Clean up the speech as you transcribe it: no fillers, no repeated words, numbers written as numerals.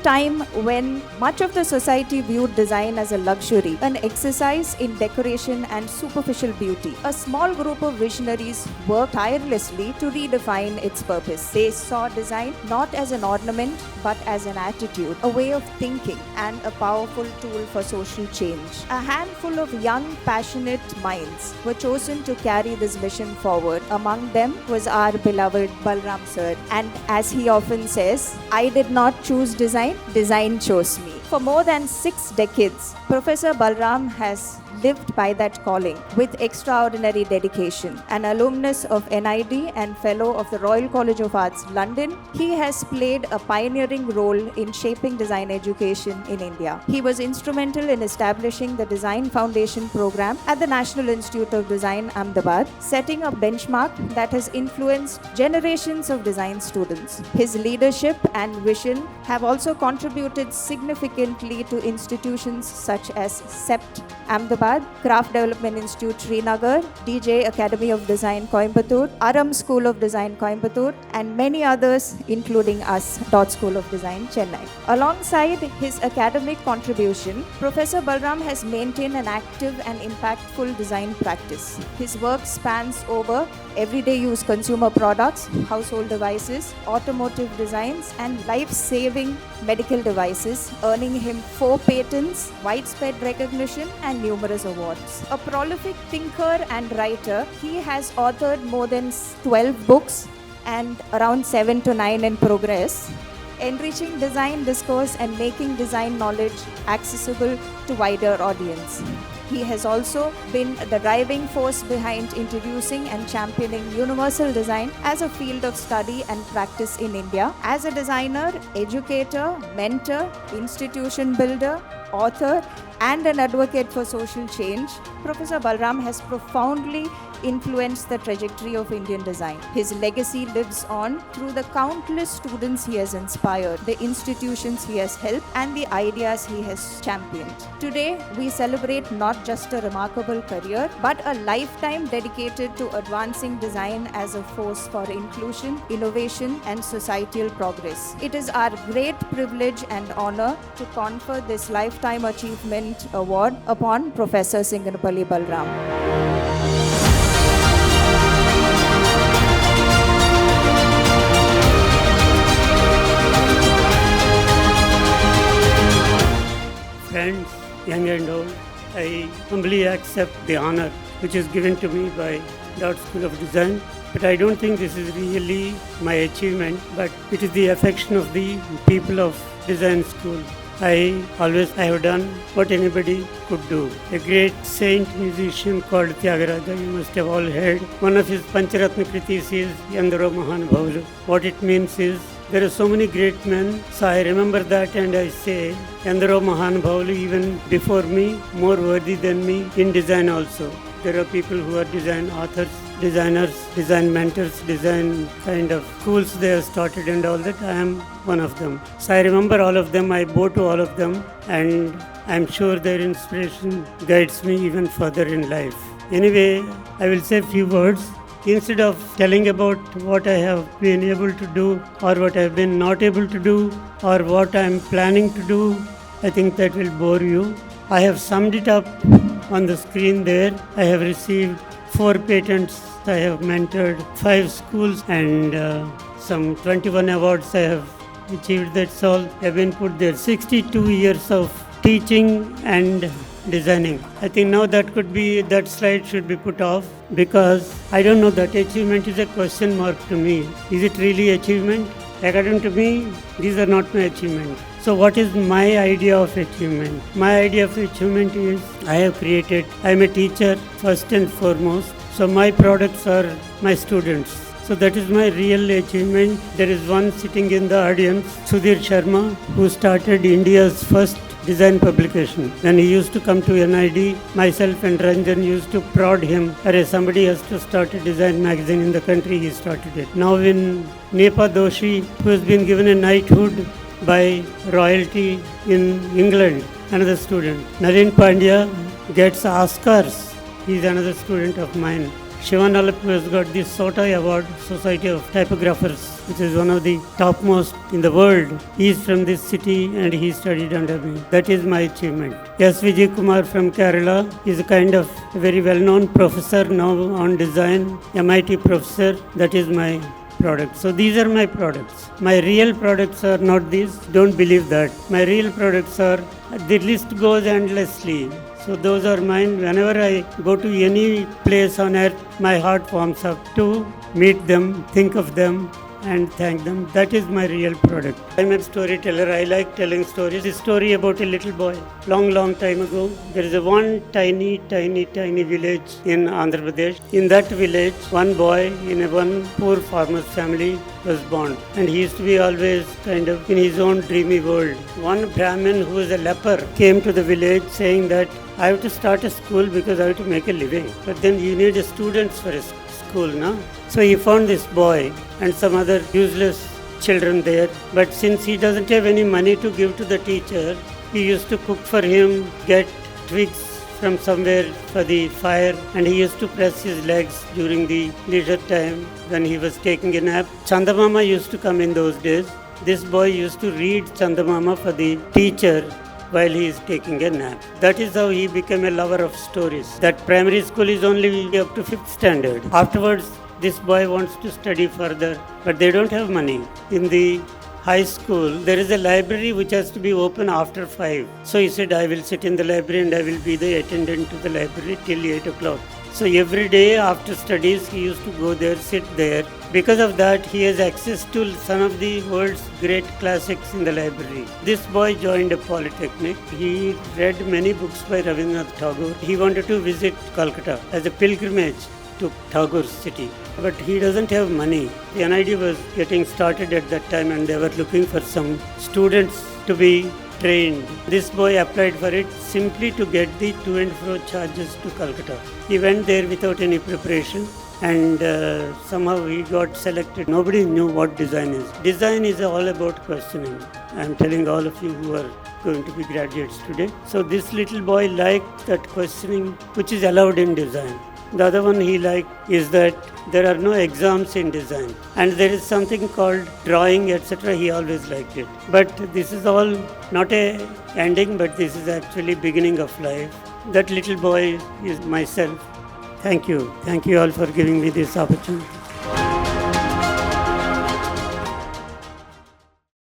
time when much of the society viewed design as a luxury, an exercise in decoration and superficial beauty, a small group of visionaries worked tirelessly to redefine its purpose. They saw design not as an ornament but as an attitude, a way of thinking, and a powerful tool for social change. A handful of young, passionate minds were chosen to carry this mission forward. Among them was our beloved Balram sir. And as he often says, I did not choose design, design chose me. For more than 6 decades, Professor Balram has lived by that calling with extraordinary dedication. An alumnus of NID and fellow of the Royal College of Arts, London, he has played a pioneering role in shaping design education in India. He was instrumental in establishing the Design Foundation program at the National Institute of Design, Ahmedabad, setting a benchmark that has influenced generations of design students. His leadership and vision have also contributed significantly to institutions such as CEPT, Ahmedabad, Craft Development Institute, Srinagar, DJ Academy of Design, Coimbatore, Aram School of Design, Coimbatore, and many others, including us, Dot School of Design, Chennai. Alongside his academic contribution, Professor Balram has maintained an active and impactful design practice. His work spans over everyday use consumer products, household devices, automotive designs, and life-saving medical devices, earning him 4 patents, widespread recognition, and numerous awards. A prolific thinker and writer, he has authored more than 12 books and around 7 to 9 in progress, enriching design discourse and making design knowledge accessible to wider audience. He has also been the driving force behind introducing and championing universal design as a field of study and practice in India. As a designer, educator, mentor, institution builder, author, and an advocate for social change, Professor Balram has profoundly influenced the trajectory of Indian design. His legacy lives on through the countless students he has inspired, the institutions he has helped, and the ideas he has championed. Today, we celebrate not just a remarkable career, but a lifetime dedicated to advancing design as a force for inclusion, innovation, and societal progress. It is our great privilege and honor to confer this Lifetime Achievement Award upon Professor Singanapalli Balram. Friends, young and old, I humbly accept the honor which is given to me by Dot School of Design. But I don't think this is really my achievement, but it is the affection of the people of design school. I have done what anybody could do. A great saint musician called Tyagaraja, you must have all heard. One of his Pancharatna Kritis is Yandaro Mahanubhavulu. What it means is, there are so many great men, so I remember that and I say, Yandaro Mahanubhavulu, even before me, more worthy than me in design also. There are people who are design authors, designers, design mentors, design kind of schools they have started and all that. I am one of them. So I remember all of them, I bow to all of them, and I am sure their inspiration guides me even further in life. Anyway, I will say a few words. Instead of telling about what I have been able to do or what I have been not able to do or what I am planning to do, I think that will bore you. I have summed it up on the screen there. I have received 4 patents, I have mentored 5 schools and some 21 awards I have achieved. That's all have been put there. 62 years of teaching and designing. I think now that slide should be put off because I don't know, that achievement is a question mark to me. Is it really achievement? According to me, these are not my achievement. So what is my idea of achievement? My idea of achievement is I am a teacher first and foremost. So my products are my students. So that is my real achievement. There is one sitting in the audience, Sudhir Sharma, who started India's first design publication. When he used to come to NID, myself and Ranjan used to prod him, somebody has to start a design magazine in the country, he started it. Now in Nepa Doshi, who has been given a knighthood by royalty in England, another student. Nalin Pandya gets Oscars, he is another student of mine. Shivan Alappu has got the Sotai Award, Society of Typographers, which is one of the topmost in the world. He is from this city and he studied under me. That is my achievement. S. Vijay Kumar from Kerala is a kind of a very well-known professor now on design, MIT professor. That is my product. So these are my products. My real products are not these. Don't believe that. My real products are, the list goes endlessly. So those are mine. Whenever I go to any place on earth, my heart warms up to meet them, think of them, and thank them. That is my real product. I'm a storyteller. I like telling stories. A story about a little boy. Long time ago, there is a one tiny village in Andhra Pradesh. In that village, one boy in a one poor farmer's family was born. And he used to be always kind of in his own dreamy world. One Brahmin who was a leper came to the village saying that I have to start a school because I have to make a living. But then you need students for a school, no? So he found this boy and some other useless children there. But since he doesn't have any money to give to the teacher, he used to cook for him, get twigs from somewhere for the fire, and he used to press his legs during the leisure time when he was taking a nap. Chandamama used to come in those days. This boy used to read Chandamama for the teacher while he is taking a nap. That is how he became a lover of stories. That primary school is only up to 5th standard. Afterwards, this boy wants to study further, but they don't have money. In the high school, there is a library which has to be open after 5. So he said, I will sit in the library and I will be the attendant to the library till 8 o'clock. So every day after studies, he used to go there, sit there. Because of that, he has access to some of the world's great classics in the library. This boy joined a polytechnic. He read many books by Rabindranath Tagore. He wanted to visit Calcutta as a pilgrimage to Tagore's city. But he doesn't have money. The NID was getting started at that time and they were looking for some students to be trained. This boy applied for it simply to get the to and fro charges to Calcutta. He went there without any preparation and somehow he got selected. Nobody knew what design is. Design is all about questioning. I am telling all of you who are going to be graduates today. So this little boy liked that questioning which is allowed in design. The other one he liked is that there are no exams in design and there is something called drawing, etc. He always liked it. But this is all not a ending, but this is actually beginning of life. That little boy is myself. Thank you. Thank you all for giving me this opportunity.